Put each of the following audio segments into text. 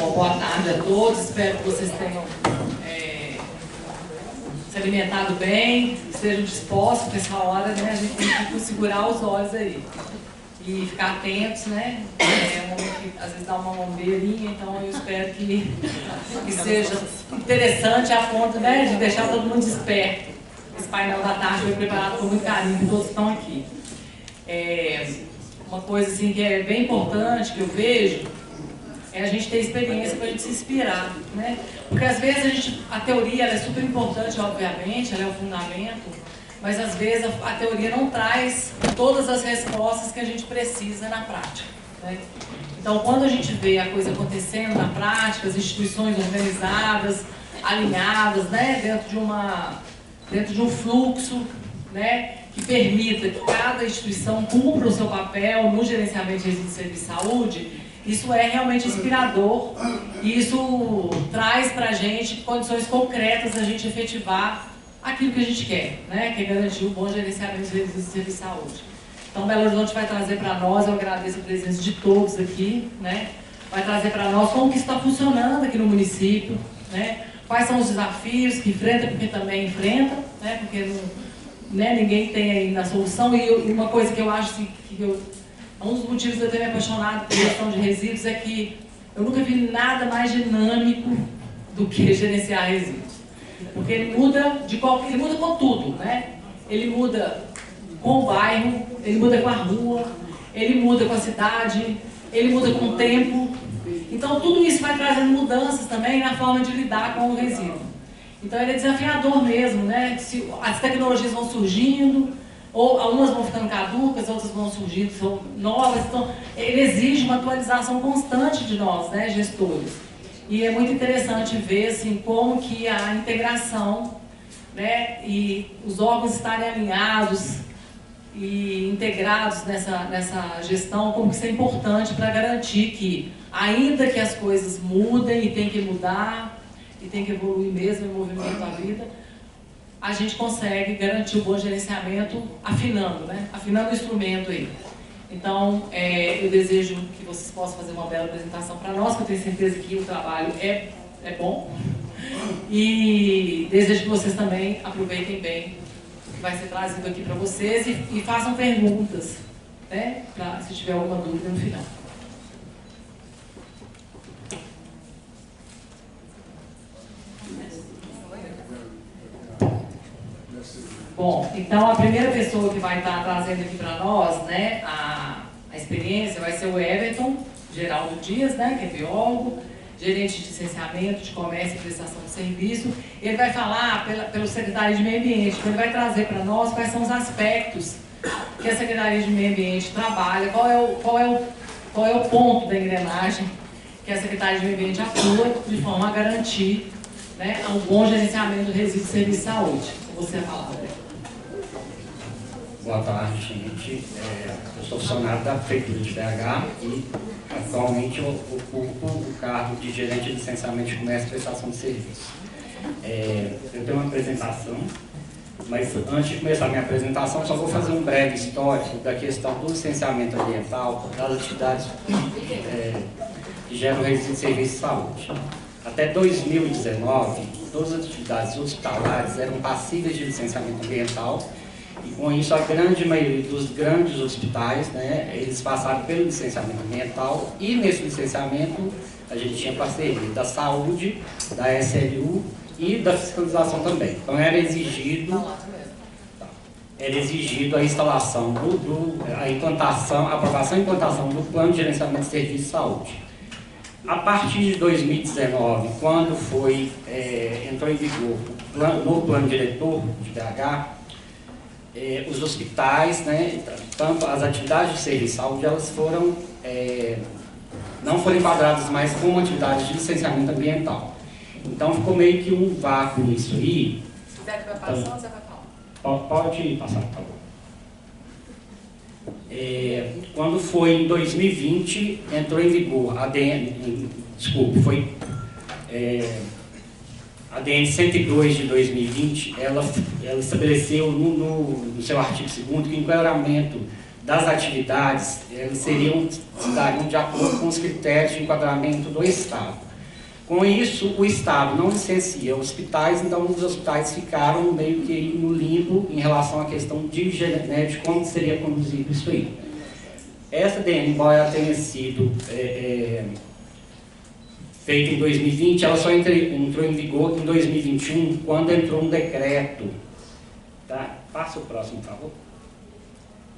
Bom, boa tarde a todos, espero que vocês tenham se alimentado bem, estejam dispostos, porque essa hora, né, a gente tem que segurar os olhos aí e ficar atentos, né? É um momento que às vezes dá uma bombeirinha, então eu espero que seja interessante a ponto, né, de deixar todo mundo desperto. Esse painel da tarde foi preparado com muito carinho, que todos estão aqui. Uma coisa assim que é bem importante, que eu vejo, é a gente ter experiência para a gente se inspirar, né? Porque às vezes a teoria ela é super importante, obviamente, ela é o fundamento, mas às vezes a teoria não traz todas as respostas que a gente precisa na prática, né? Então, quando a gente vê a coisa acontecendo na prática, as instituições organizadas, alinhadas, né, dentro de um fluxo, né, que permita que cada instituição cumpra o seu papel no gerenciamento de resíduos de serviço de saúde, isso é realmente inspirador e isso traz para a gente condições concretas da gente efetivar aquilo que a gente quer, né, que é garantir o bom gerenciamento de resíduos de serviço de saúde. Então, Belo Horizonte vai trazer para nós, eu agradeço a presença de todos aqui, né, vai trazer para nós como que isso está funcionando aqui no município, né, quais são os desafios que enfrenta, porque também enfrenta, né, porque não, né, ninguém tem ainda a solução. E uma coisa que eu acho assim, um dos motivos de eu ter me apaixonado por gestão de resíduos é que eu nunca vi nada mais dinâmico do que gerenciar resíduos. Porque ele muda ele muda com tudo, né? Ele muda com o bairro, ele muda com a rua, ele muda com a cidade, ele muda com o tempo. Então tudo isso vai trazendo mudanças também na forma de lidar com o resíduo. Então ele é desafiador mesmo, né? As tecnologias vão surgindo, ou algumas vão ficando caducas, outras vão surgindo, são novas. Então ele exige uma atualização constante de nós, né, gestores. E é muito interessante ver assim, como que a integração, né, e os órgãos estarem alinhados e integrados nessa gestão, como que isso é importante para garantir que, ainda que as coisas mudem e tem que mudar, e tem que evoluir mesmo em movimento da vida, a gente consegue garantir o bom gerenciamento afinando, né? Afinando o instrumento aí. Então, eu desejo que vocês possam fazer uma bela apresentação para nós, que eu tenho certeza que o trabalho é bom. E desejo que vocês também aproveitem bem o que vai ser trazido aqui para vocês e façam perguntas, né? Se tiver alguma dúvida no final. Bom, então a primeira pessoa que vai estar trazendo aqui para nós, né, a experiência vai ser o Everton Geraldo Dias, né, que é biólogo, gerente de licenciamento, de comércio e prestação de serviço. Ele vai falar pelo secretário de Meio Ambiente, então ele vai trazer para nós quais são os aspectos que a Secretaria de Meio Ambiente trabalha, qual é o ponto da engrenagem que a Secretaria de Meio Ambiente atua de forma a garantir, né, um bom gerenciamento do resíduo de serviço de saúde. Você a palavra. Boa tarde, gente. Eu sou funcionário da Prefeitura de BH e atualmente eu ocupo o cargo de gerente de licenciamento de comércio e prestação de serviço. Eu tenho uma apresentação, mas antes de começar a minha apresentação, só vou fazer um breve histórico da questão do licenciamento ambiental das atividades que geram resíduos de serviço de saúde. Até 2019, todas as atividades hospitalares eram passíveis de licenciamento ambiental. E com isso, a grande maioria dos grandes hospitais, né, eles passaram pelo licenciamento ambiental e nesse licenciamento a gente tinha parceria da saúde, da SLU e da fiscalização também. Então era exigido a instalação, a implantação, a aprovação e implantação do plano de gerenciamento de serviços de saúde. A partir de 2019, quando entrou em vigor o novo plano diretor de BH, os hospitais, né, tanto as atividades de serviço de saúde, elas não foram enquadradas mais como atividades de licenciamento ambiental. Então ficou meio que um vácuo nisso aí. Se quiser que vai passar, você vai falar. Pode passar, por favor. Quando foi em 2020, entrou em vigor a ADN 102 de 2020, ela estabeleceu no seu artigo 2º que o enquadramento das atividades, elas se dariam de acordo com os critérios de enquadramento do Estado. Com isso, o Estado não licencia hospitais, então os hospitais ficaram meio que no limbo em relação à questão de como seria conduzido isso aí. Essa DN, embora ela tenha sido feita em 2020, ela só entrou em vigor em 2021, quando entrou um decreto. Tá? Passa o próximo, por favor.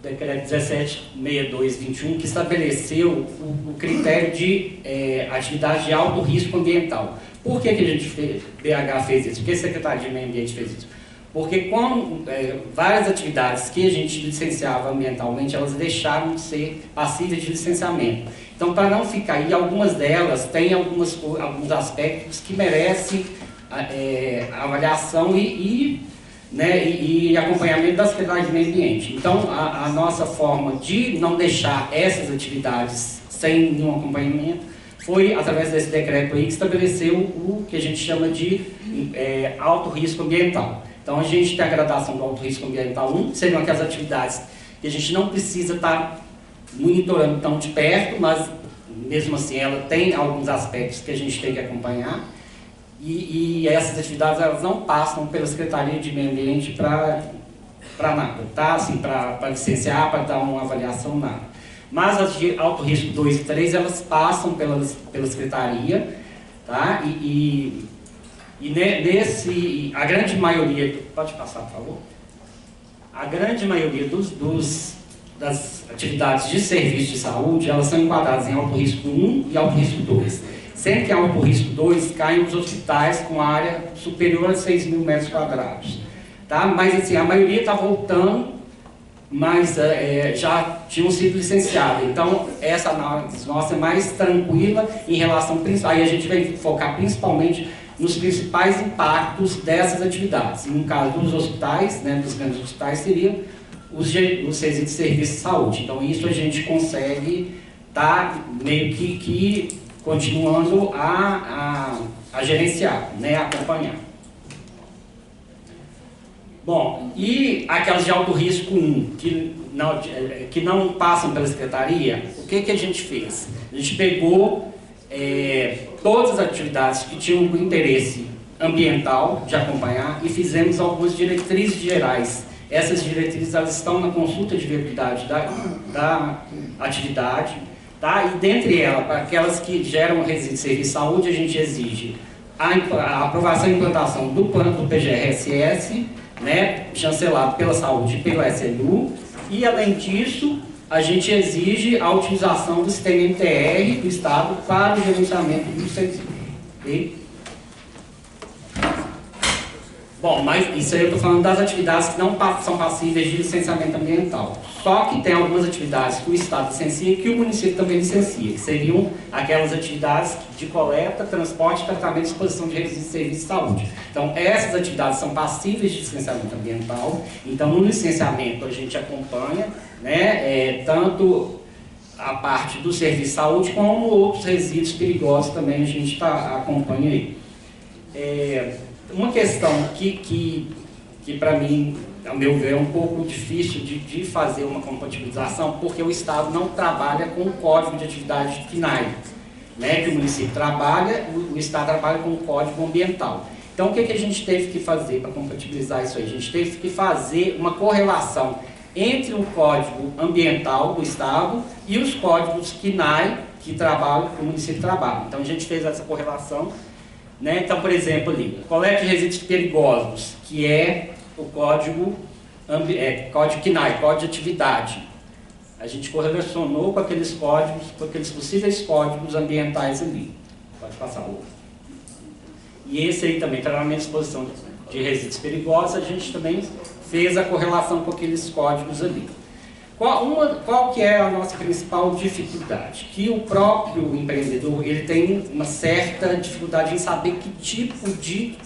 Decreto 1762/21, que estabeleceu o critério de atividade de alto risco ambiental. Por que a gente BH fez isso? Por que a Secretaria de Meio Ambiente fez isso? Porque como várias atividades que a gente licenciava ambientalmente, elas deixaram de ser passíveis de licenciamento. Então, para não ficar aí, algumas delas têm alguns aspectos que merecem avaliação e acompanhamento da Secretaria de Meio Ambiente. Então, a nossa forma de não deixar essas atividades sem nenhum acompanhamento foi através desse decreto aí que estabeleceu o que a gente chama de alto risco ambiental. Então, a gente tem a gradação do alto risco ambiental 1, que seriam aquelas atividades que a gente não precisa estar monitorando tão de perto, mas mesmo assim ela tem alguns aspectos que a gente tem que acompanhar. E essas atividades elas não passam pela Secretaria de Meio Ambiente para nada, tá? Assim, para licenciar, para dar uma avaliação, nada. Mas as de alto risco 2 e 3, elas passam pela Secretaria, tá? A grande maioria, pode passar, por favor? A grande maioria das atividades de serviço de saúde, elas são enquadradas em alto risco 1 e alto risco 2. Sempre que é alto risco 2, caem os hospitais com área superior a 6 mil metros quadrados. Tá? Mas assim, a maioria está voltando, mas já tinham sido licenciadas. Então, essa análise nossa é mais tranquila em relação... Aí a gente vai focar principalmente nos principais impactos dessas atividades. No caso dos hospitais, dos grandes hospitais, seriam os resíduos de serviço de saúde. Então, isso a gente consegue estar meio que continuando a gerenciar, a acompanhar. Bom, e aquelas de alto risco 1, que não passam pela Secretaria, o que a gente fez? A gente pegou todas as atividades que tinham interesse ambiental de acompanhar e fizemos algumas diretrizes gerais. Essas diretrizes elas estão na consulta de viabilidade da atividade. Tá? E dentre elas, para aquelas que geram resíduo de serviço de saúde, a gente exige a aprovação e implantação do plano do PGRSS, chancelado pela saúde e pela SLU, e além disso, a gente exige a utilização do sistema MTR do Estado para o gerenciamento do serviço. Okay? Bom, mas isso aí eu estou falando das atividades que não são passíveis de licenciamento ambiental. Só que tem algumas atividades que o Estado licencia e que o município também licencia, que seriam aquelas atividades de coleta, transporte, tratamento e exposição de resíduos de serviço de saúde. Então, essas atividades são passíveis de licenciamento ambiental. Então, no licenciamento, a gente acompanha, tanto a parte do serviço de saúde, como outros resíduos perigosos também a gente acompanha aí. Uma questão que para mim, ao meu ver, é um pouco difícil de fazer uma compatibilização, porque o Estado não trabalha com o Código de Atividade FINAI, que o município trabalha, o Estado trabalha com o Código Ambiental. Então, o que a gente teve que fazer para compatibilizar isso aí? A gente teve que fazer uma correlação entre o Código Ambiental do Estado e os códigos FINAI que o município trabalha. Então, a gente fez essa correlação. Então, por exemplo, ali, coleta de resíduos perigosos, que é o código CNAE, Código de Atividade. A gente correlacionou com aqueles códigos, com aqueles possíveis códigos ambientais ali. Pode passar o outro. E esse aí também, tratamento e exposição de resíduos perigosos, a gente também fez a correlação com aqueles códigos ali. Qual que é a nossa principal dificuldade? Que o próprio empreendedor ele tem uma certa dificuldade em saber que tipo de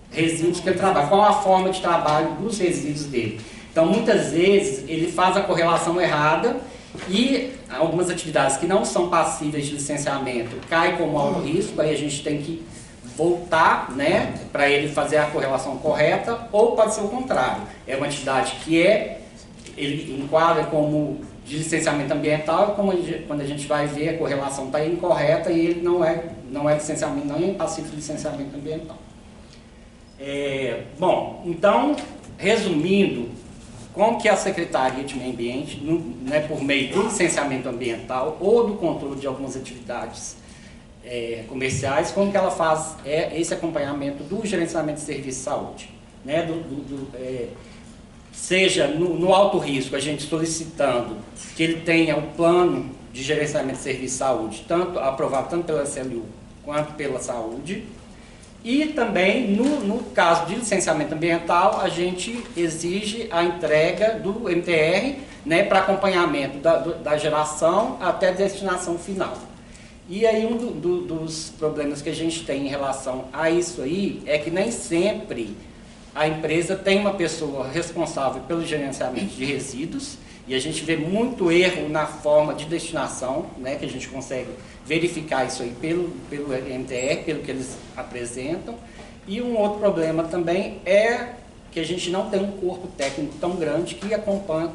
resíduos que ele trabalha, qual a forma de trabalho dos resíduos dele. Então, muitas vezes, ele faz a correlação errada e algumas atividades que não são passíveis de licenciamento caem como alto risco, aí a gente tem que voltar, para ele fazer a correlação correta, ou pode ser o contrário. É uma atividade que ele enquadra como de licenciamento ambiental, quando a gente vai ver, a correlação está incorreta e ele não é licenciamento, não é passivo de licenciamento ambiental. Bom, então, resumindo, como que a Secretaria de Meio Ambiente, né, por meio do licenciamento ambiental ou do controle de algumas atividades comerciais, como que ela faz esse acompanhamento do gerenciamento de serviço de saúde, né, seja no alto risco, a gente solicitando que ele tenha o plano de gerenciamento de serviço de saúde, aprovado tanto pela SLU quanto pela saúde, e também no caso de licenciamento ambiental, a gente exige a entrega do MTR, né, para acompanhamento da geração até a destinação final. E aí dos problemas que a gente tem em relação a isso aí é que nem sempre a empresa tem uma pessoa responsável pelo gerenciamento de resíduos, e a gente vê muito erro na forma de destinação, né, que a gente consegue verificar isso aí pelo MTR, pelo que eles apresentam. E um outro problema também é que a gente não tem um corpo técnico tão grande que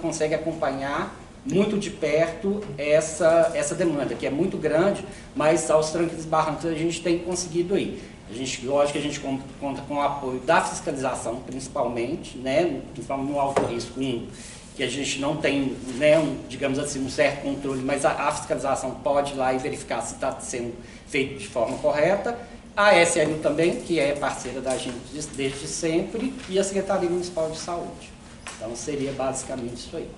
consegue acompanhar muito de perto essa demanda, que é muito grande, mas aos trancos e barrancos a gente tem conseguido aí. Lógico que a gente conta com o apoio da fiscalização, principalmente, né, principalmente no alto risco 1, que a gente não tem, né, digamos assim, um certo controle, mas a fiscalização pode ir lá e verificar se está sendo feito de forma correta. A SLU também, que é parceira da gente desde sempre, e a Secretaria Municipal de Saúde. Então seria basicamente isso aí.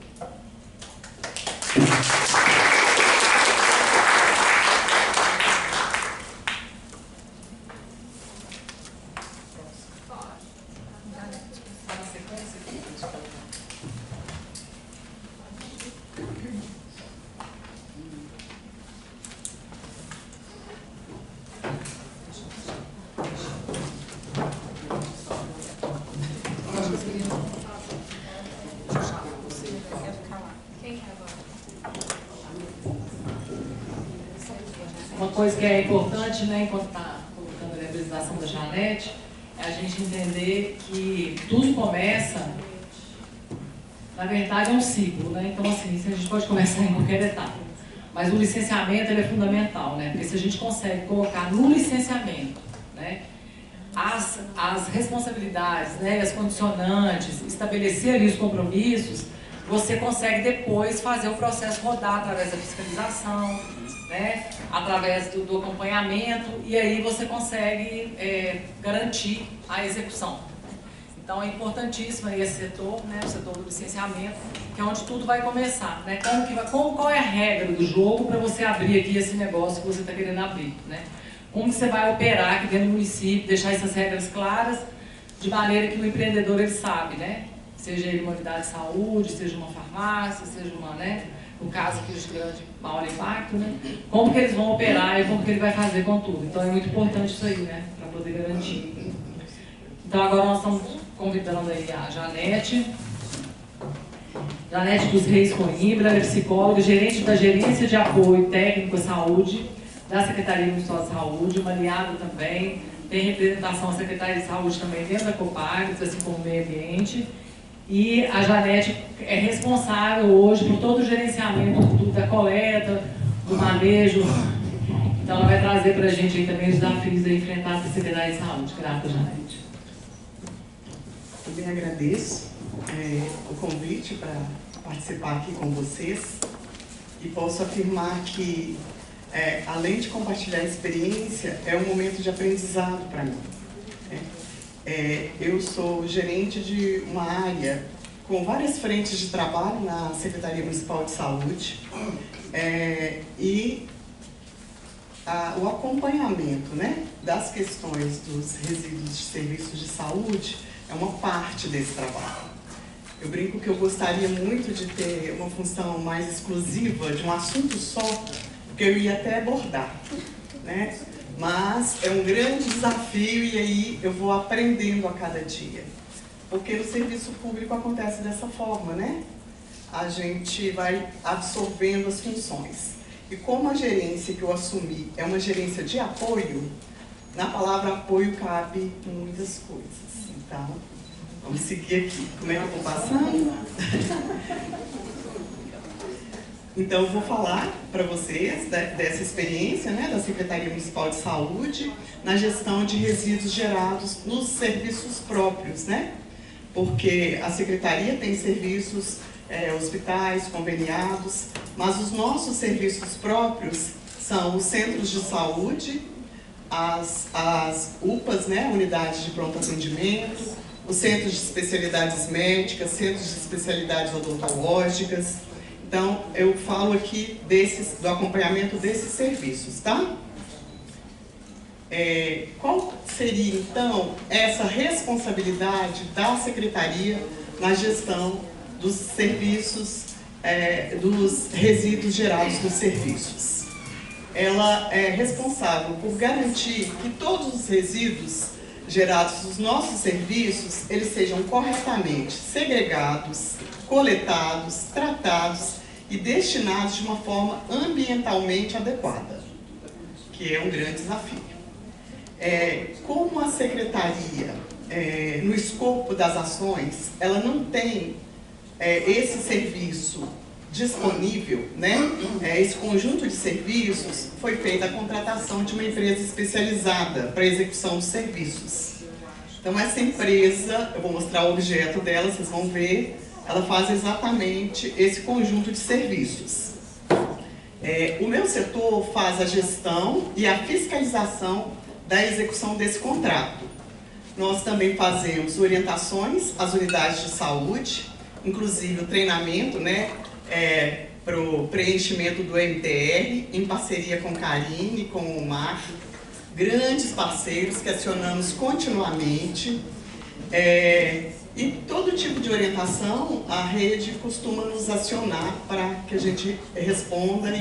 Uma coisa que é importante, né, enquanto está colocando a apresentação da Janete, é a gente entender que tudo começa, na verdade, é um ciclo, né? Então, assim, a gente pode começar em qualquer etapa, mas o licenciamento ele é fundamental, né? Porque se a gente consegue colocar no licenciamento, né, as responsabilidades, né, as condicionantes, estabelecer ali os compromissos, você consegue depois fazer o processo rodar através da fiscalização, né, através do acompanhamento, e aí você consegue garantir a execução. Então é importantíssimo aí esse setor, né, o setor do licenciamento, que é onde tudo vai começar, né? Qual é a regra do jogo para você abrir aqui esse negócio que você está querendo abrir, né? Como você vai operar aqui dentro do município, deixar essas regras claras, de maneira que o empreendedor ele sabe, né? Seja ele uma unidade de saúde, seja uma farmácia, seja uma, né, no caso aqui de grande maior impacto, né? Como que eles vão operar e como que ele vai fazer com tudo. Então é muito importante isso aí, né? Para poder garantir. Então agora nós estamos convidando aí a Janete dos Reis Coimbra, ela é psicóloga, gerente da Gerência de Apoio Técnico à Saúde, da Secretaria Municipal de Saúde, uma aliada também, tem representação da Secretaria de Saúde também dentro da Copagres, assim como o meio ambiente. E a Janete é responsável hoje por todo o gerenciamento da coleta, do manejo. Então ela vai trazer para a gente aí também os desafios a enfrentar a Secretaria de Saúde. Grata, Janete. Eu bem agradeço o convite para participar aqui com vocês e posso afirmar que, além de compartilhar a experiência, é um momento de aprendizado para mim. Eu sou gerente de uma área com várias frentes de trabalho na Secretaria Municipal de Saúde e o acompanhamento, né, das questões dos resíduos de serviços de saúde é uma parte desse trabalho. Eu brinco que eu gostaria muito de ter uma função mais exclusiva de um assunto só, porque eu ia até abordar, né? Mas é um grande desafio e aí eu vou aprendendo a cada dia. Porque no serviço público acontece dessa forma, né? A gente vai absorvendo as funções. E como a gerência que eu assumi é uma gerência de apoio, na palavra apoio cabe muitas coisas. Então, vamos seguir aqui. Como é que eu vou passando? Então, eu vou falar para vocês dessa experiência, né, da Secretaria Municipal de Saúde na gestão de resíduos gerados nos serviços próprios, né? Porque a Secretaria tem serviços, hospitais, conveniados, mas os nossos serviços próprios são os centros de saúde, as UPAs, né, unidades de pronto atendimento, os centros de especialidades médicas, centros de especialidades odontológicas. Então, eu falo aqui do acompanhamento desses serviços, tá? Qual seria, então, essa responsabilidade da Secretaria na gestão dos serviços, dos resíduos gerados nos serviços? Ela é responsável por garantir que todos os resíduos gerados nos nossos serviços, eles sejam corretamente segregados, coletados, tratados e destinados de uma forma ambientalmente adequada, que é um grande desafio. Como a Secretaria, no escopo das ações, ela não tem esse serviço disponível, né? Esse conjunto de serviços, foi feita a contratação de uma empresa especializada para a execução dos serviços. Então, essa empresa, eu vou mostrar o objeto dela, vocês vão ver, ela faz exatamente esse conjunto de serviços. O meu setor faz a gestão e a fiscalização da execução desse contrato. Nós também fazemos orientações às unidades de saúde, inclusive o treinamento, né, para o preenchimento do MTR, em parceria com Karine, com o Mar, grandes parceiros que acionamos continuamente. E todo tipo de orientação, a rede costuma nos acionar para que a gente responda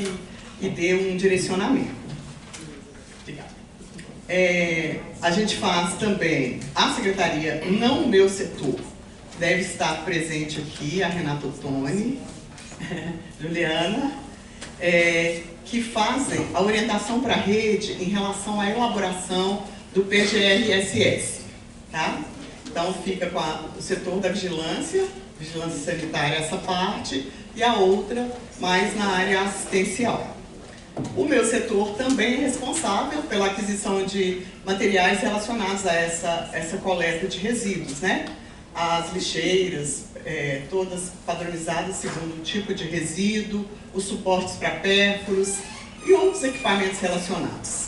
e dê um direcionamento. Obrigada. A gente faz também, a Secretaria, não o meu setor, deve estar presente aqui, a Renata Ottoni, Juliana, que fazem a orientação para a rede em relação à elaboração do PGRSS, tá? Então, fica com o setor da vigilância sanitária, essa parte, e a outra mais na área assistencial. O meu setor também é responsável pela aquisição de materiais relacionados a essa coleta de resíduos, né? As lixeiras, todas padronizadas segundo o tipo de resíduo, os suportes para pérfuros e outros equipamentos relacionados.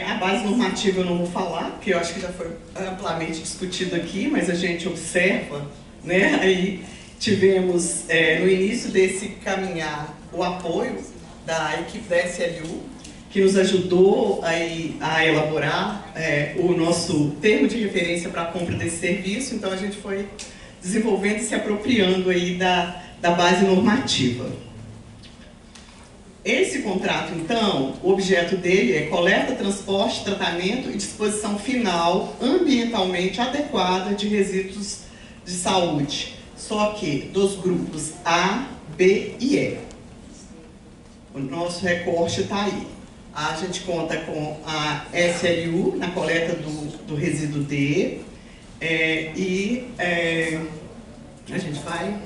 A base normativa eu não vou falar, porque eu acho que já foi amplamente discutido aqui, mas a gente observa, né? Aí tivemos, no início desse caminhar, o apoio da equipe da SLU, que nos ajudou a elaborar o nosso termo de referência para a compra desse serviço. Então, a gente foi desenvolvendo e se apropriando aí da base normativa. Esse contrato, então, o objeto dele é coleta, transporte, tratamento e disposição final ambientalmente adequada de resíduos de saúde, só que dos grupos A, B e E. O nosso recorte está aí. A gente conta com a SLU na coleta do resíduo D, a gente vai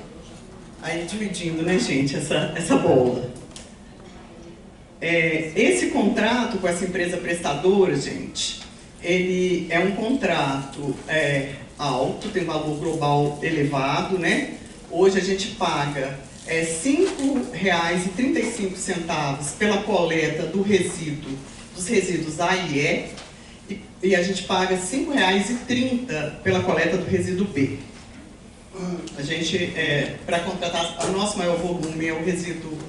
aí dividindo, né, gente, essa bola. Esse contrato com essa empresa prestadora, gente, ele é um contrato alto, tem valor global elevado, né? Hoje a gente paga R$ 5,35 pela coleta dos resíduos A e E a gente paga R$ 5,30 pela coleta do resíduo B. A gente, para contratar, o nosso maior volume é o resíduo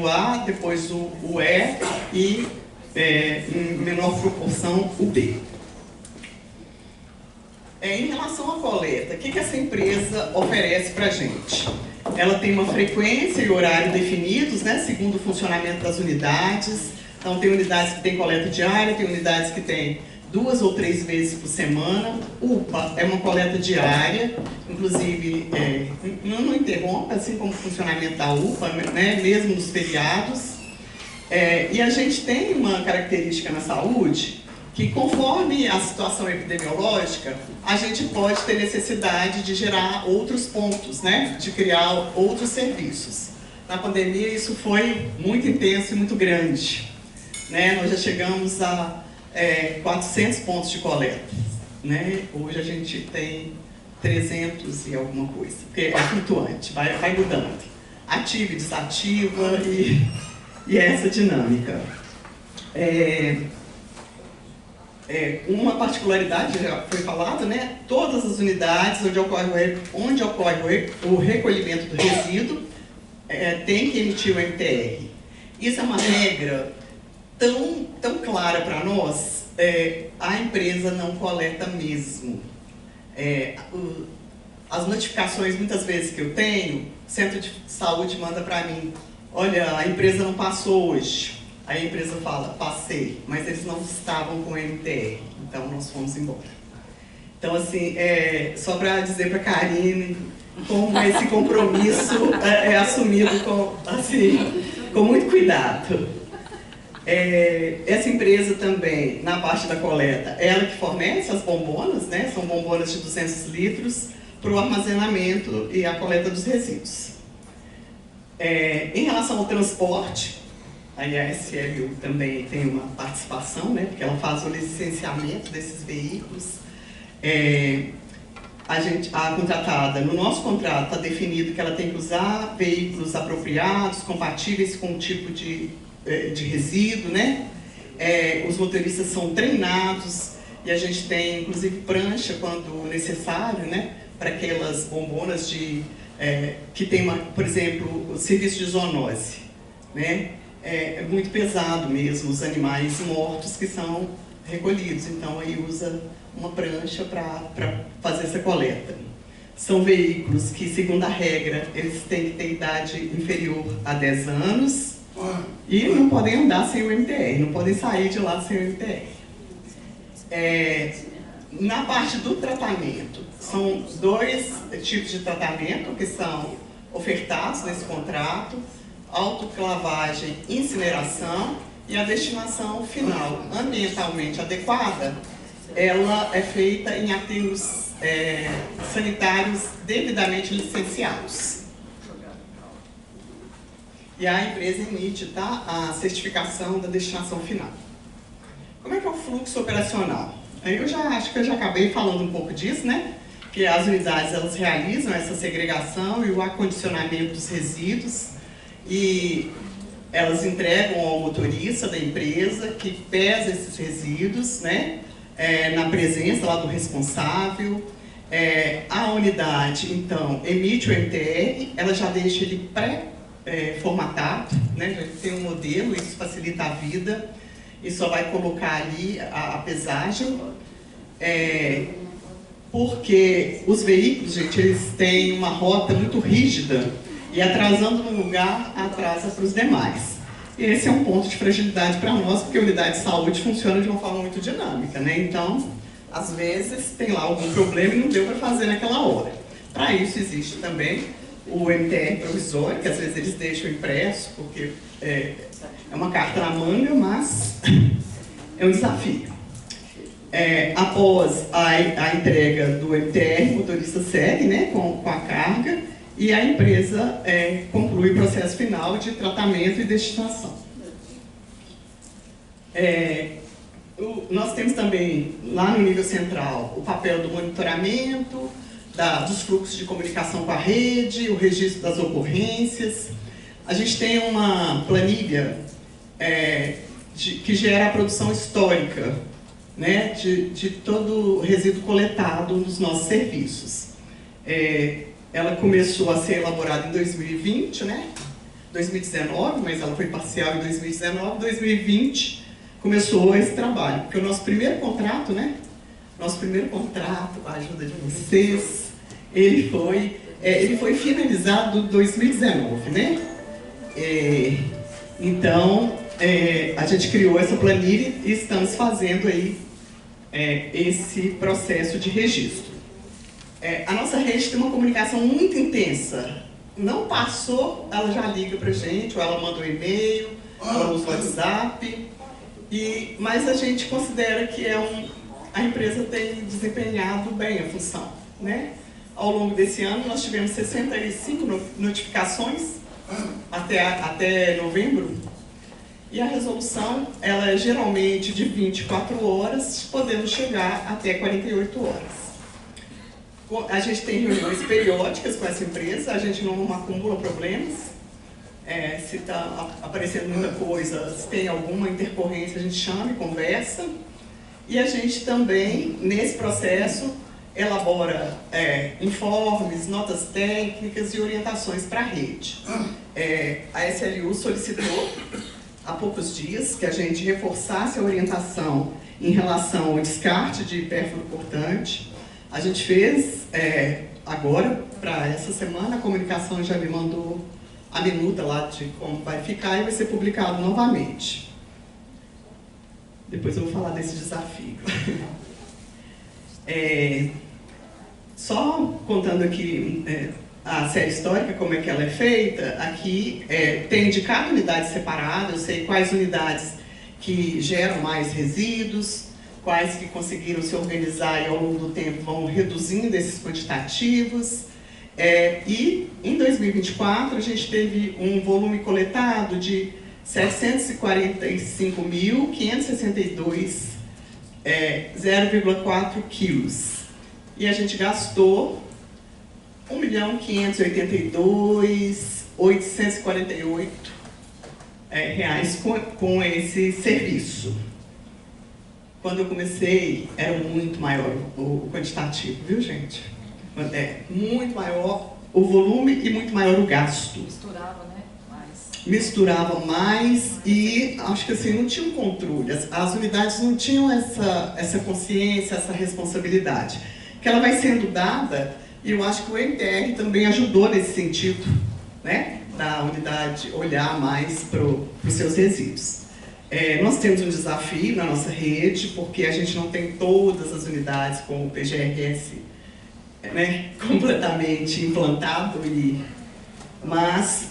A, depois o E em menor proporção o B. Em relação à coleta, o que essa empresa oferece para a gente? Ela tem uma frequência e horário definidos, né, segundo o funcionamento das unidades. Então, tem unidades que têm coleta diária, tem unidades que têm 2 ou 3 vezes por semana. UPA é uma coleta diária, inclusive não interrompe, assim como o funcionamento da UPA, né, mesmo nos feriados. E a gente tem uma característica na saúde, que conforme a situação epidemiológica, a gente pode ter necessidade de gerar outros pontos, né? De criar outros serviços. Na pandemia isso foi muito intenso e muito grande, né? Nós já chegamos a 400 pontos de coleta, né? Hoje a gente tem 300 e alguma coisa, porque é flutuante, vai mudando. Ativa e desativa e essa dinâmica. Uma particularidade, já foi falado, né? Todas as unidades onde ocorre o recolhimento do resíduo tem que emitir o MTR. Isso é uma regra tão clara para nós, a empresa não coleta mesmo. As notificações, muitas vezes que eu tenho, o centro de saúde manda para mim, olha, a empresa não passou hoje. Aí a empresa fala, passei, mas eles não estavam com MTR, então nós fomos embora. Então, assim, só para dizer para a Karine como esse compromisso é assumido com muito cuidado. Essa empresa também, na parte da coleta, ela que fornece as bombonas, né? São bombonas de 200 litros para o armazenamento e a coleta dos resíduos. Em relação ao transporte, aí a SLU também tem uma participação, né? Porque ela faz o licenciamento desses veículos. A contratada, no nosso contrato está definido que ela tem que usar veículos apropriados, compatíveis com o tipo de resíduo, né? Os motoristas são treinados e a gente tem, inclusive, prancha quando necessário, né? Para aquelas bombonas que tem, por exemplo, o serviço de zoonose, né? É muito pesado mesmo, os animais mortos que são recolhidos, então aí usa uma prancha para fazer essa coleta. São veículos que, segundo a regra, eles têm que ter idade inferior a 10 anos e não podem andar sem o MTR, não podem sair de lá sem o MTR. Na parte do tratamento, são 2 tipos de tratamento que são ofertados nesse contrato: autoclavagem, incineração, e a destinação final ambientalmente adequada, ela é feita em aterros sanitários devidamente licenciados. E a empresa emite, tá, a certificação da destinação final. Como é que é o fluxo operacional? Eu acho que eu já acabei falando um pouco disso, né? Que as unidades, elas realizam essa segregação e o acondicionamento dos resíduos, e elas entregam ao motorista da empresa, que pesa esses resíduos, né? Na presença lá do responsável. A unidade, então, emite o MTR, ela já deixa ele pré-formatado, né? Já tem um modelo, isso facilita a vida, e só vai colocar ali a pesagem. Porque os veículos, gente, eles têm uma rota muito rígida, e atrasando num lugar, atrasa para os demais. E esse é um ponto de fragilidade para nós, porque a unidade de saúde funciona de uma forma muito dinâmica, né? Então, às vezes, tem lá algum problema e não deu para fazer naquela hora. Para isso, existe também o MTR provisório, que às vezes eles deixam impresso, porque é uma carta na manga, mas é um desafio. Após a entrega do MTR, o motorista segue, né, com a carga, e a empresa conclui o processo final de tratamento e destinação. Nós temos também, lá no nível central, o papel do monitoramento, dos fluxos de comunicação com a rede, o registro das ocorrências. A gente tem uma planilha que gera a produção histórica, né, de todo o resíduo coletado nos nossos serviços. Ela começou a ser elaborada em 2020, né? 2019, mas ela foi parcial em 2019. 2020 começou esse trabalho, porque o nosso primeiro contrato, né? Nosso primeiro contrato, com a ajuda de vocês, ele foi finalizado em 2019, né? Então, a gente criou essa planilha e estamos fazendo aí esse processo de registro. A nossa rede tem uma comunicação muito intensa. Não passou, ela já liga para a gente, ou ela manda um e-mail, ou usa o WhatsApp. Mas a gente considera que a empresa tem desempenhado bem a função, né? Ao longo desse ano, nós tivemos 65 notificações até novembro, e a resolução ela é geralmente de 24 horas, podendo chegar até 48 horas. A gente tem reuniões periódicas com essa empresa, a gente não acumula problemas. Se está aparecendo muita coisa, se tem alguma intercorrência, a gente chama e conversa. E a gente também, nesse processo, elabora informes, notas técnicas e orientações para a rede. A SLU solicitou, há poucos dias, que a gente reforçasse a orientação em relação ao descarte de pérfuro cortante. A gente fez, agora, para essa semana, a comunicação já me mandou a minuta lá de como vai ficar e vai ser publicado novamente. Depois eu vou falar desse desafio. Só contando aqui a série histórica, como é que ela é feita, aqui tem de cada unidade separada, eu sei quais unidades que geram mais resíduos, quais que conseguiram se organizar e ao longo do tempo vão reduzindo esses quantitativos. E em 2024 a gente teve um volume coletado de 745.562 0,4 quilos. E a gente gastou 1.582.848 reais com esse serviço. Quando eu comecei, era muito maior o quantitativo, viu, gente? Muito maior o volume e muito maior o gasto. Misturava, né? Misturava mais e acho que assim, não tinha um controle. As unidades não tinham essa consciência, essa responsabilidade. Que ela vai sendo dada, e eu acho que o MTR também ajudou nesse sentido, né? Da unidade olhar mais para os seus resíduos. Nós temos um desafio na nossa rede, porque a gente não tem todas as unidades com o PGRS completamente implantado, mas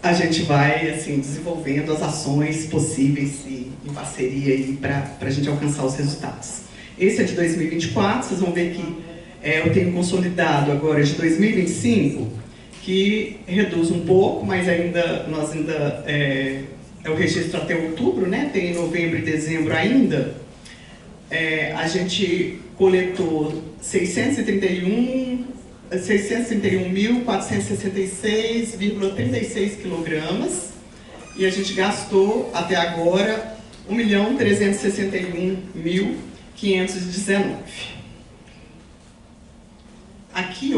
a gente vai assim, desenvolvendo as ações possíveis em parceria para a gente alcançar os resultados. Esse é de 2024, vocês vão ver que eu tenho consolidado agora de 2025, que reduz um pouco, mas nós ainda o registro até outubro, né? Tem novembro e dezembro ainda. A gente coletou 631.466,36 quilogramas e a gente gastou até agora 1.361.519. Aqui,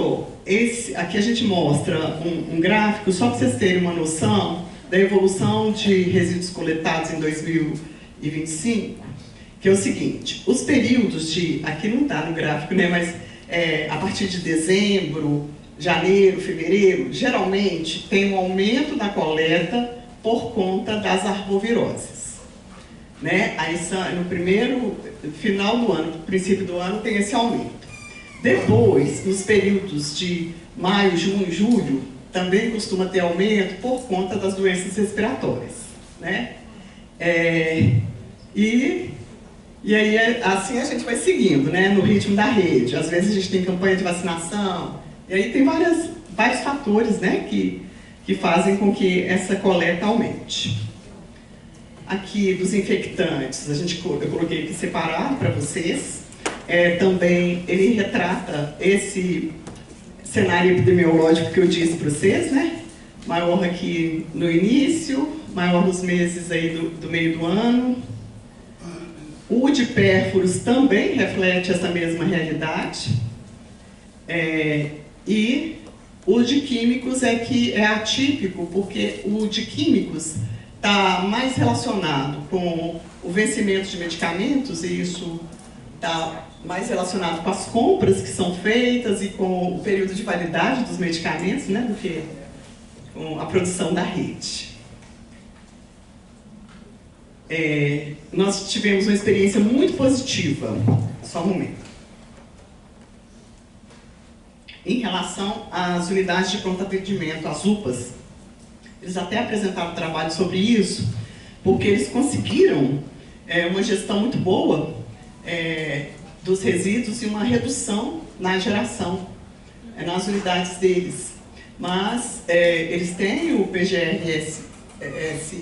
aqui a gente mostra um gráfico só para vocês terem uma noção da evolução de resíduos coletados em 2025. Que é o seguinte, os períodos aqui não está no gráfico, né, mas a partir de dezembro, janeiro, fevereiro, geralmente tem um aumento da coleta por conta das arboviroses. Né? Aí no final do ano, princípio do ano, tem esse aumento. Depois, nos períodos de maio, junho e julho, também costuma ter aumento por conta das doenças respiratórias. Né? E aí, assim a gente vai seguindo, né, no ritmo da rede. Às vezes a gente tem campanha de vacinação, e aí tem vários fatores, né, que fazem com que essa coleta aumente. Aqui, dos infectantes, eu coloquei aqui separado para vocês. Também ele retrata esse cenário epidemiológico que eu disse para vocês, né, maior aqui no início, maior nos meses aí do meio do ano. O de pérfuros também reflete essa mesma realidade. E o de químicos que é atípico, porque o de químicos está mais relacionado com o vencimento de medicamentos, e isso está mais relacionado com as compras que são feitas e com o período de validade dos medicamentos, né, do que com a produção da rede. Nós tivemos uma experiência muito positiva, só um momento, em relação às unidades de pronto atendimento, as UPAs. Eles até apresentaram trabalho sobre isso, porque eles conseguiram uma gestão muito boa dos resíduos e uma redução na geração, nas unidades deles. Mas eles têm o PGRS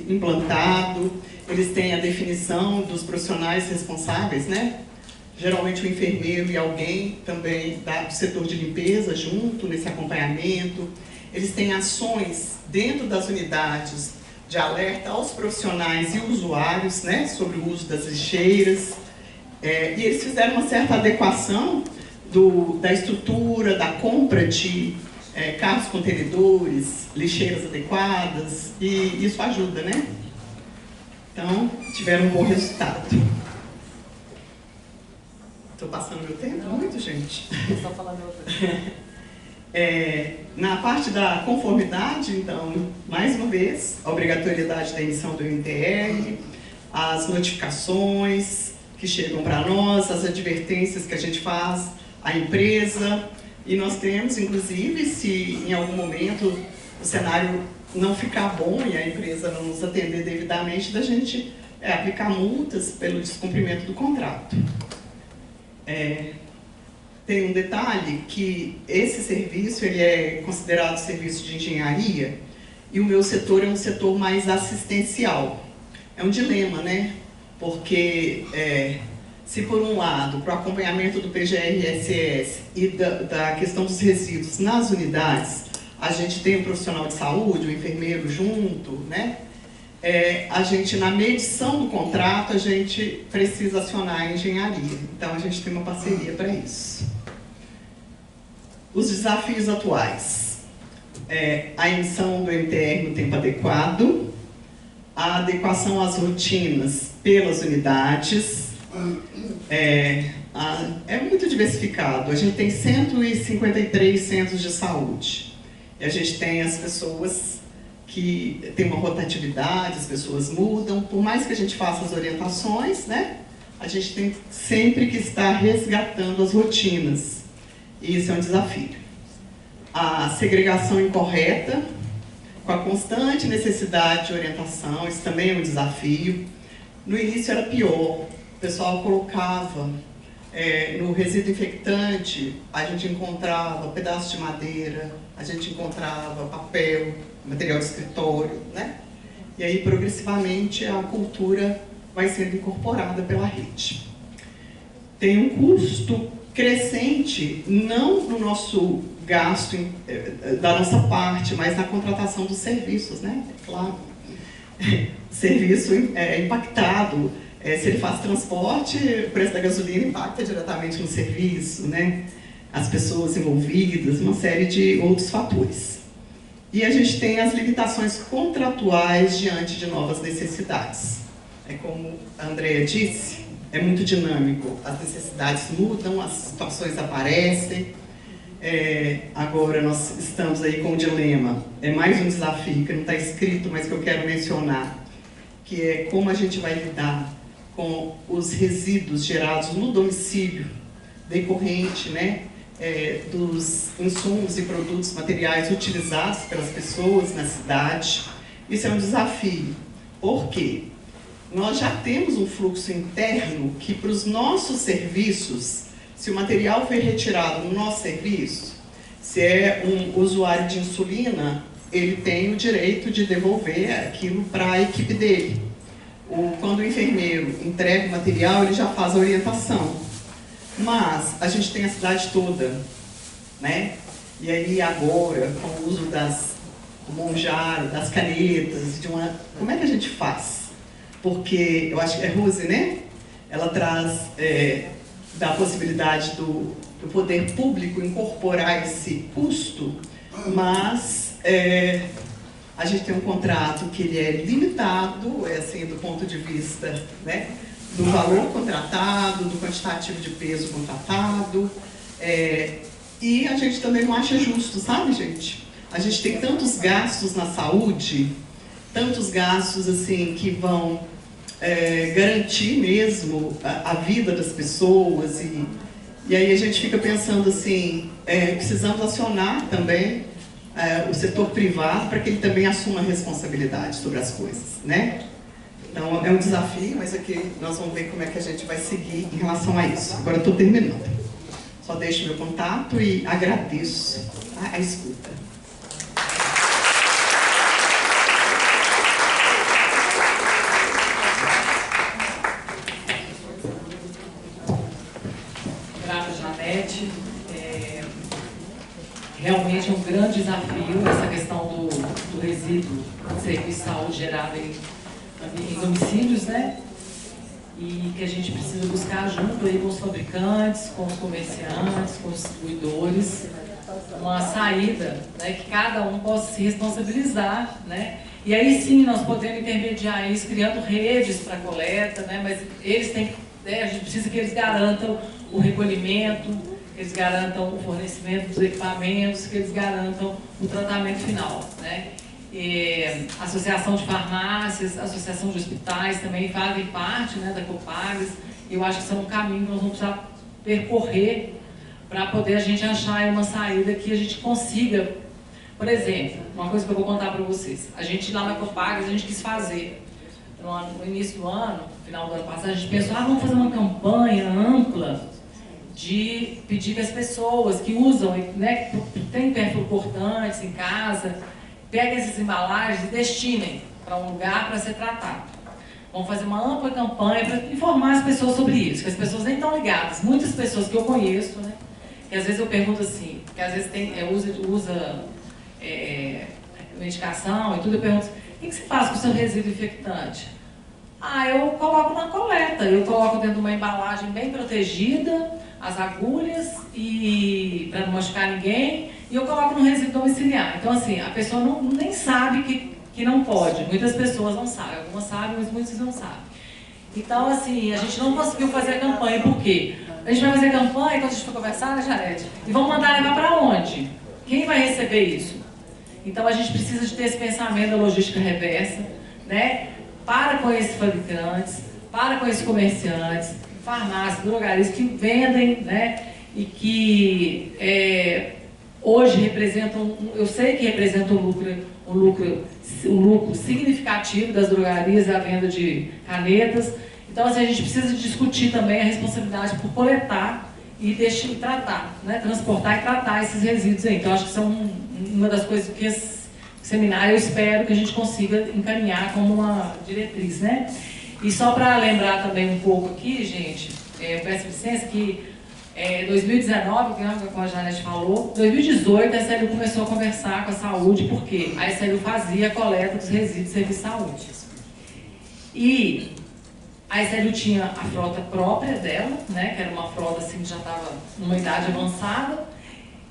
implantado, eles têm a definição dos profissionais responsáveis, né? Geralmente o enfermeiro e alguém também do setor de limpeza junto nesse acompanhamento. Eles têm ações dentro das unidades de alerta aos profissionais e usuários, né, sobre o uso das lixeiras. E eles fizeram uma certa adequação da estrutura, da compra de carros contenedores, lixeiras adequadas, e isso ajuda, né? Então, tiveram um bom resultado. Estou passando meu tempo? Muito, gente. Só falando outra. Na parte da conformidade, então, mais uma vez, a obrigatoriedade da emissão do NTR, as notificações que chegam para nós, as advertências que a gente faz à empresa, e nós temos, inclusive, se em algum momento o cenário não ficar bom e a empresa não nos atender devidamente, da gente aplicar multas pelo descumprimento do contrato. Tem um detalhe que esse serviço ele é considerado serviço de engenharia e o meu setor é um setor mais assistencial. É um dilema, né? Porque se por um lado, para o acompanhamento do PGRSS e da questão dos resíduos nas unidades, a gente tem um profissional de saúde, um enfermeiro junto, né? A gente, na medição do contrato, a gente precisa acionar a engenharia. Então, a gente tem uma parceria para isso. Os desafios atuais. A emissão do NTR no tempo adequado, a adequação às rotinas pelas unidades. É muito diversificado. A gente tem 153 centros de saúde. E a gente tem as pessoas que tem uma rotatividade, as pessoas mudam, por mais que a gente faça as orientações, né? A gente tem sempre que estar resgatando as rotinas, e isso é um desafio. A segregação incorreta, com a constante necessidade de orientação, isso também é um desafio. No início era pior, o pessoal colocava no resíduo infectante, a gente encontrava pedaços de madeira, a gente encontrava papel, material de escritório, né? E aí, progressivamente, a cultura vai sendo incorporada pela rede. Tem um custo crescente, não no nosso gasto da nossa parte, mas na contratação dos serviços, né? Claro. O serviço é impactado. Se ele faz transporte, o preço da gasolina impacta diretamente no serviço, né? As pessoas envolvidas, uma série de outros fatores. E a gente tem as limitações contratuais diante de novas necessidades. Como a Andrea disse, é muito dinâmico, as necessidades mudam, as situações aparecem. Agora nós estamos aí com um dilema, mais um desafio que não está escrito, mas que eu quero mencionar, que é como a gente vai lidar com os resíduos gerados no domicílio, decorrente, né, dos insumos e produtos materiais utilizados pelas pessoas na cidade. Isso é um desafio. Por quê? Nós já temos um fluxo interno que, para os nossos serviços, se o material foi retirado no nosso serviço, se é um usuário de insulina, ele tem o direito de devolver aquilo para a equipe dele. Quando o enfermeiro entrega o material, ele já faz a orientação. Mas a gente tem a cidade toda, né? E aí agora, com o uso do monjaro, das canetas, como é que a gente faz? Porque eu acho que é Rose, né? Ela traz da possibilidade do poder público incorporar esse custo, mas a gente tem um contrato que ele é limitado, assim, do ponto de vista, né, do valor contratado, do quantitativo de peso contratado, e a gente também não acha justo, sabe, gente? A gente tem tantos gastos na saúde, tantos gastos, assim, que vão garantir mesmo a vida das pessoas, e aí a gente fica pensando assim, precisamos acionar também o setor privado para que ele também assuma a responsabilidade sobre as coisas, né? Então, é um desafio, mas aqui nós vamos ver como é que a gente vai seguir em relação a isso. Agora eu estou terminando. Só deixo meu contato e agradeço a escuta. Grata, Janete. Realmente é um grande desafio essa questão do resíduo de serviço de saúde gerado em homicídios, né? E que a gente precisa buscar junto aí com os fabricantes, com os comerciantes, com os distribuidores, uma saída, né, que cada um possa se responsabilizar, né? E aí sim nós podemos intermediar isso criando redes para coleta, né? Mas eles têm, né, a gente precisa que eles garantam o recolhimento, que eles garantam o fornecimento dos equipamentos, que eles garantam o tratamento final, né? Associação de farmácias, associação de hospitais também fazem parte, né, da Copagas. Eu acho que são um caminho que nós vamos precisar percorrer para poder a gente achar uma saída que a gente consiga. Por exemplo, uma coisa que eu vou contar para vocês. A gente lá na Copagas, a gente quis fazer, no início do ano, no final do ano passado, a gente pensou, vamos fazer uma campanha ampla de pedir que as pessoas que usam, né, que têm perfurocortantes em casa, peguem essas embalagens e destinem para um lugar para ser tratado. Vamos fazer uma ampla campanha para informar as pessoas sobre isso, que as pessoas nem estão ligadas. Muitas pessoas que eu conheço, né, que às vezes eu pergunto assim, que às vezes usa medicação e tudo, eu pergunto, o que você faz com o seu resíduo infectante? Eu coloco na coleta, eu coloco dentro de uma embalagem bem protegida, as agulhas, e para não machucar ninguém, e eu coloco no resíduo domiciliar. Então, assim, a pessoa nem sabe que não pode. Muitas pessoas não sabem, algumas sabem, mas muitas não sabem. Então, assim, a gente não conseguiu fazer a campanha. Por quê? A gente vai fazer a campanha, quando a gente for conversar, né, Janete? E vamos mandar levar para onde? Quem vai receber isso? Então, a gente precisa de ter esse pensamento da logística reversa, né? Para com esses fabricantes, para com esses comerciantes, farmácias, drogarias que vendem, né? E que hoje representam, eu sei que representam um lucro significativo das drogarias, a venda de canetas. Então, assim, a gente precisa discutir também a responsabilidade por coletar e tratar, né? Transportar e tratar esses resíduos aí. Então, acho que são uma das coisas que esse seminário eu espero que a gente consiga encaminhar como uma diretriz, né? E só para lembrar também um pouco aqui, gente, eu peço licença que 2019, como a Janete falou, 2018 a SLU começou a conversar com a saúde, porque a SLU fazia a coleta dos resíduos de serviço de saúde. E a SLU tinha a frota própria dela, né, que era uma frota assim, que já estava numa idade avançada,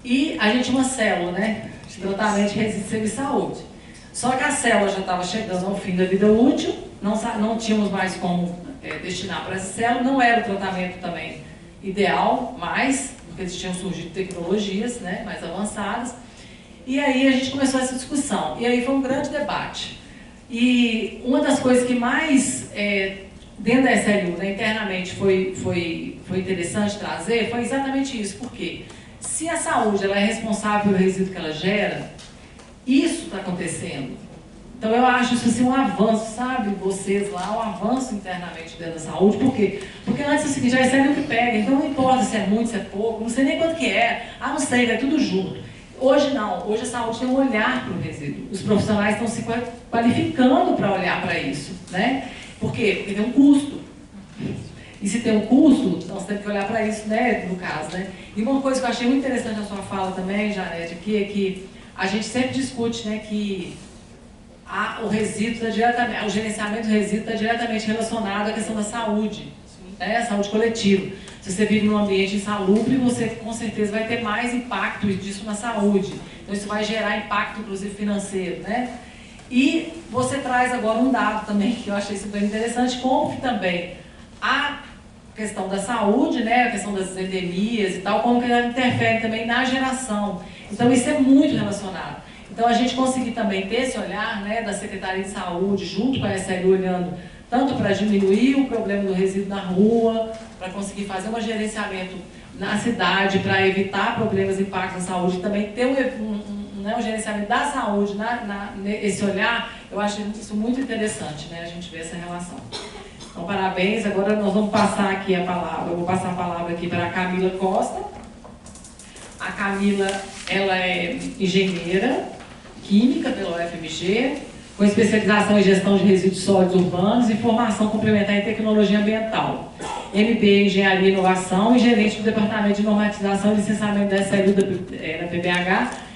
e a gente tinha uma célula, né, de tratamento de resíduos de serviço de saúde. Só que a célula já estava chegando ao fim da vida útil, não tínhamos mais como destinar para essa célula, não era o tratamento também ideal, porque tinham surgido tecnologias, né, mais avançadas. E aí a gente começou essa discussão, e aí foi um grande debate. E uma das coisas que mais, dentro da SLU, né, internamente, foi interessante trazer, foi exatamente isso. Por quê? Se a saúde ela é responsável pelo resíduo que ela gera, isso está acontecendo. Então eu acho isso assim, um avanço, sabe? Vocês lá, um avanço internamente dentro da saúde. Por quê? Porque antes é o seguinte, a SLU que pega, então não importa se é muito, se é pouco, não sei nem quanto que é, não sei, é tudo junto. Hoje não, hoje a saúde tem um olhar para o resíduo. Os profissionais estão se qualificando para olhar para isso, né? Por quê? Porque tem um custo. E se tem um custo, nós temos que olhar para isso, né, no caso, né? E uma coisa que eu achei muito interessante na sua fala também, Janete, aqui, é que a gente sempre discute, né, que o resíduo o gerenciamento do resíduo está diretamente relacionado à questão da saúde, né, a saúde coletiva. Se você vive num ambiente insalubre, você com certeza vai ter mais impacto disso na saúde. Então isso vai gerar impacto, inclusive, financeiro, né? E você traz agora um dado também, que eu achei super interessante, como que também a questão da saúde, né, a questão das endemias e tal, como que ela interfere também na geração. Então isso é muito relacionado. Então a gente conseguir também ter esse olhar, né, da Secretaria de Saúde, junto com a SLU, olhando tanto para diminuir o problema do resíduo na rua, para conseguir fazer um gerenciamento na cidade, para evitar problemas e impactos na saúde, também ter um né, o gerenciamento da saúde, esse olhar, eu acho isso muito interessante, né, a gente ver essa relação. Então, parabéns. Agora nós vamos passar aqui a palavra, eu vou passar a palavra aqui para a Camila Costa. A Camila, ela é engenheira química pela UFMG, com especialização em gestão de resíduos sólidos urbanos e formação complementar em tecnologia ambiental. MBA em Engenharia e Inovação e gerente do Departamento de Normatização e Licenciamento da SLU da PBH